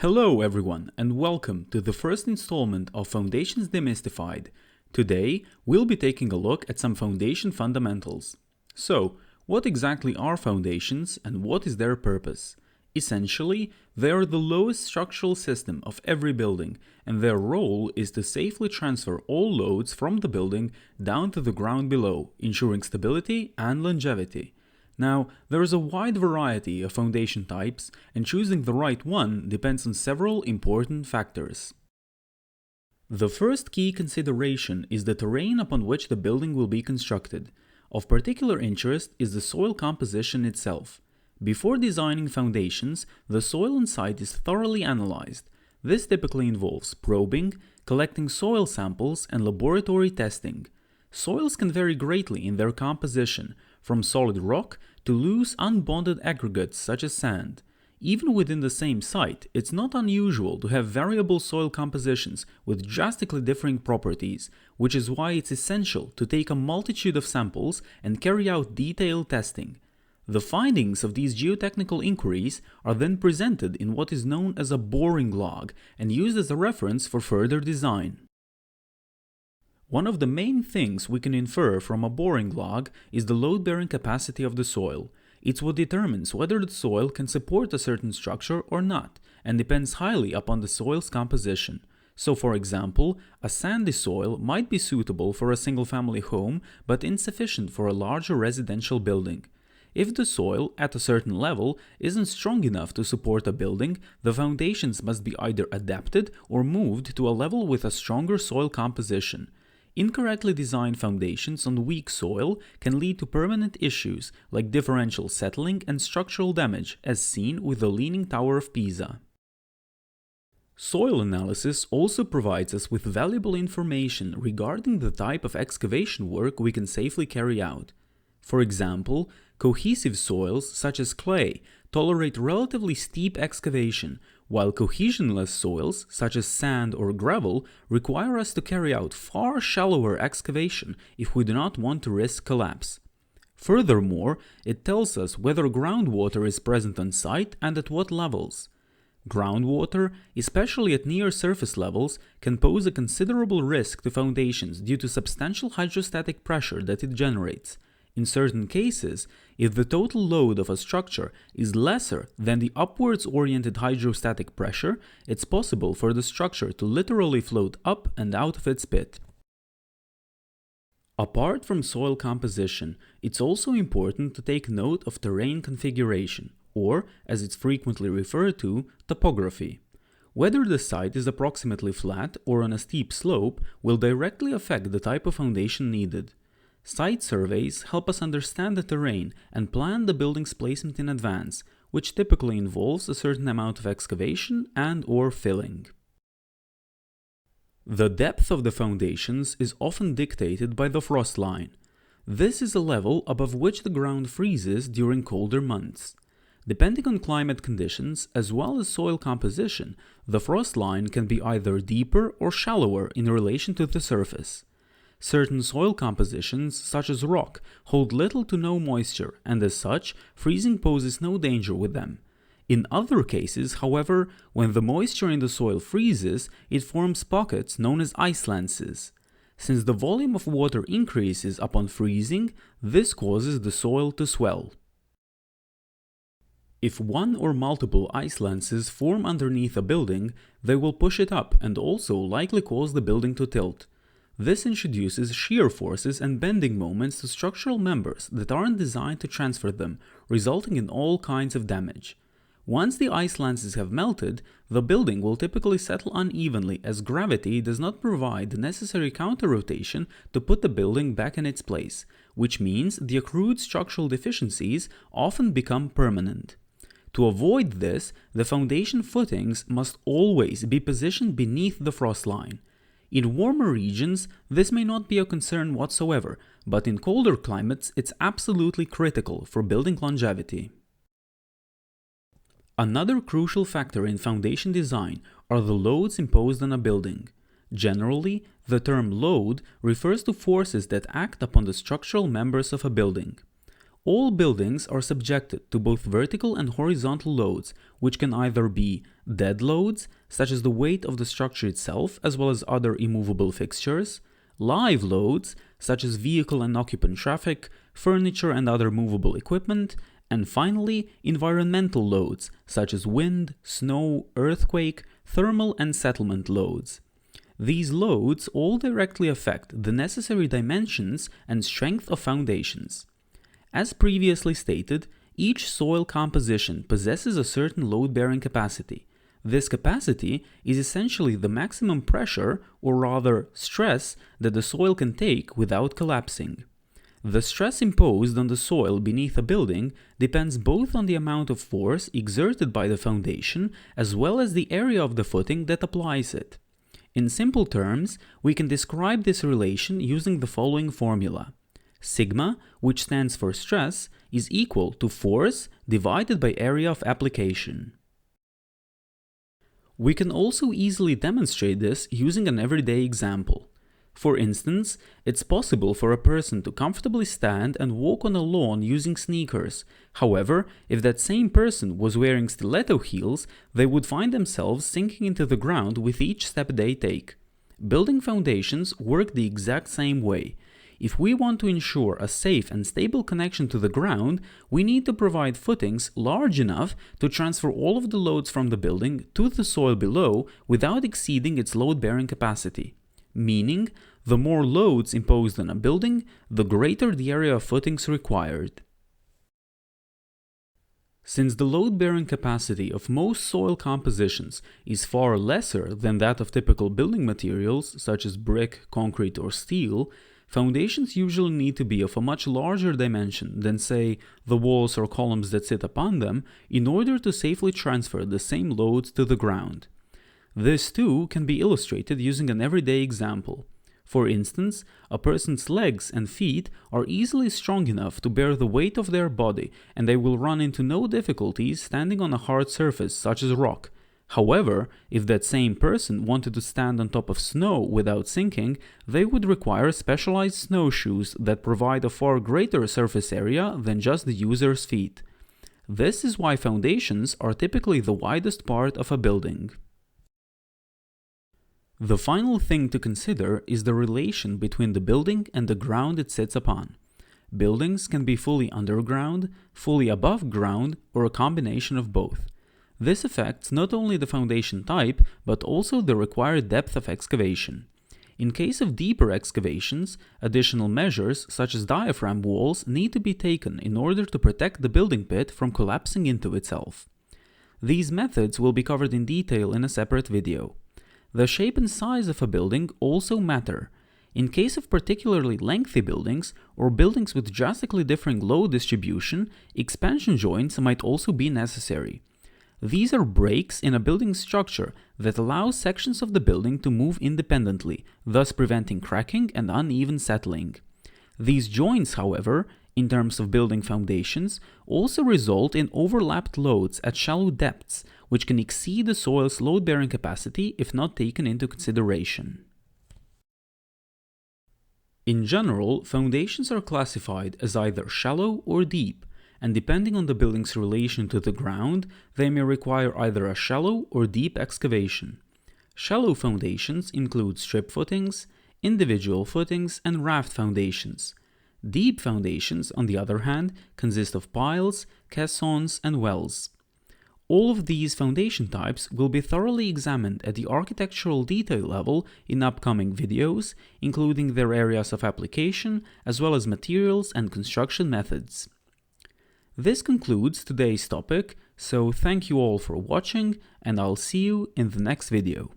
Hello everyone and welcome to the first installment of Foundations Demystified. Today we'll be taking a look at some foundation fundamentals. So, what exactly are foundations and what is their purpose? Essentially, they are the lowest structural system of every building, and their role is to safely transfer all loads from the building down to the ground below, ensuring stability and longevity. Now, there is a wide variety of foundation types, and choosing the right one depends on several important factors. The first key consideration is the terrain upon which the building will be constructed. Of particular interest is the soil composition itself. Before designing foundations, the soil on site is thoroughly analyzed. This typically involves probing, collecting soil samples, and laboratory testing. Soils can vary greatly in their composition, from solid rock to loose unbonded aggregates such as sand. Even within the same site, it's not unusual to have variable soil compositions with drastically differing properties, which is why it's essential to take a multitude of samples and carry out detailed testing. The findings of these geotechnical inquiries are then presented in what is known as a boring log and used as a reference for further design. One of the main things we can infer from a boring log is the load-bearing capacity of the soil. It's what determines whether the soil can support a certain structure or not, and depends highly upon the soil's composition. So, for example, a sandy soil might be suitable for a single-family home, but insufficient for a larger residential building. If the soil, at a certain level, isn't strong enough to support a building, the foundations must be either adapted or moved to a level with a stronger soil composition. Incorrectly designed foundations on weak soil can lead to permanent issues like differential settling and structural damage, as seen with the Leaning Tower of Pisa. Soil analysis also provides us with valuable information regarding the type of excavation work we can safely carry out. For example, cohesive soils such as clay tolerate relatively steep excavation, while cohesionless soils such as sand or gravel require us to carry out far shallower excavation if we do not want to risk collapse. Furthermore, it tells us whether groundwater is present on site and at what levels. Groundwater, especially at near surface levels, can pose a considerable risk to foundations due to substantial hydrostatic pressure that it generates. In certain cases, if the total load of a structure is lesser than the upwards-oriented hydrostatic pressure, it's possible for the structure to literally float up and out of its pit. Apart from soil composition, it's also important to take note of terrain configuration, or, as it's frequently referred to, topography. Whether the site is approximately flat or on a steep slope will directly affect the type of foundation needed. Site surveys help us understand the terrain and plan the building's placement in advance, which typically involves a certain amount of excavation and/or filling. The depth of the foundations is often dictated by the frost line. This is a level above which the ground freezes during colder months. Depending on climate conditions as well as soil composition, the frost line can be either deeper or shallower in relation to the surface. Certain soil compositions, such as rock, hold little to no moisture, and as such, freezing poses no danger with them. In other cases, however, when the moisture in the soil freezes, it forms pockets known as icelances. Since the volume of water increases upon freezing, this causes the soil to swell. If one or multiple icelances form underneath a building, they will push it up and also likely cause the building to tilt. This introduces shear forces and bending moments to structural members that aren't designed to transfer them, resulting in all kinds of damage. Once the icelances have melted, the building will typically settle unevenly as gravity does not provide the necessary counter-rotation to put the building back in its place, which means the accrued structural deficiencies often become permanent. To avoid this, the foundation footings must always be positioned beneath the frost line. In warmer regions, this may not be a concern whatsoever, but in colder climates, it's absolutely critical for building longevity. Another crucial factor in foundation design are the loads imposed on a building. Generally, the term load refers to forces that act upon the structural members of a building. All buildings are subjected to both vertical and horizontal loads, which can either be dead loads, such as the weight of the structure itself as well as other immovable fixtures, live loads, such as vehicle and occupant traffic, furniture and other movable equipment, and finally, environmental loads, such as wind, snow, earthquake, thermal and settlement loads. These loads all directly affect the necessary dimensions and strength of foundations. As previously stated, each soil composition possesses a certain load-bearing capacity. This capacity is essentially the maximum pressure, or rather stress, that the soil can take without collapsing. The stress imposed on the soil beneath a building depends both on the amount of force exerted by the foundation as well as the area of the footing that applies it. In simple terms, we can describe this relation using the following formula. Sigma, which stands for stress, is equal to force divided by area of application. We can also easily demonstrate this using an everyday example. For instance, it's possible for a person to comfortably stand and walk on a lawn using sneakers. However, if that same person was wearing stiletto heels, they would find themselves sinking into the ground with each step they take. Building foundations work the exact same way. If we want to ensure a safe and stable connection to the ground, we need to provide footings large enough to transfer all of the loads from the building to the soil below without exceeding its load-bearing capacity. Meaning, the more loads imposed on a building, the greater the area of footings required. Since the load-bearing capacity of most soil compositions is far lesser than that of typical building materials such as brick, concrete, or steel, foundations usually need to be of a much larger dimension than, say, the walls or columns that sit upon them in order to safely transfer the same loads to the ground. This too can be illustrated using an everyday example. For instance, a person's legs and feet are easily strong enough to bear the weight of their body, and they will run into no difficulties standing on a hard surface such as rock. However, if that same person wanted to stand on top of snow without sinking, they would require specialized snowshoes that provide a far greater surface area than just the user's feet. This is why foundations are typically the widest part of a building. The final thing to consider is the relation between the building and the ground it sits upon. Buildings can be fully underground, fully above ground, or a combination of both. This affects not only the foundation type, but also the required depth of excavation. In case of deeper excavations, additional measures such as diaphragm walls need to be taken in order to protect the building pit from collapsing into itself. These methods will be covered in detail in a separate video. The shape and size of a building also matter. In case of particularly lengthy buildings, or buildings with drastically differing load distribution, expansion joints might also be necessary. These are breaks in a building structure that allow sections of the building to move independently, thus preventing cracking and uneven settling. These joints, however, in terms of building foundations, also result in overlapped loads at shallow depths, which can exceed the soil's load-bearing capacity if not taken into consideration. In general, foundations are classified as either shallow or deep, and depending on the building's relation to the ground, they may require either a shallow or deep excavation. Shallow foundations include strip footings, individual footings, and raft foundations. Deep foundations, on the other hand, consist of piles, caissons, and wells. All of these foundation types will be thoroughly examined at the architectural detail level in upcoming videos, including their areas of application, as well as materials and construction methods. This concludes today's topic, so thank you all for watching, and I'll see you in the next video.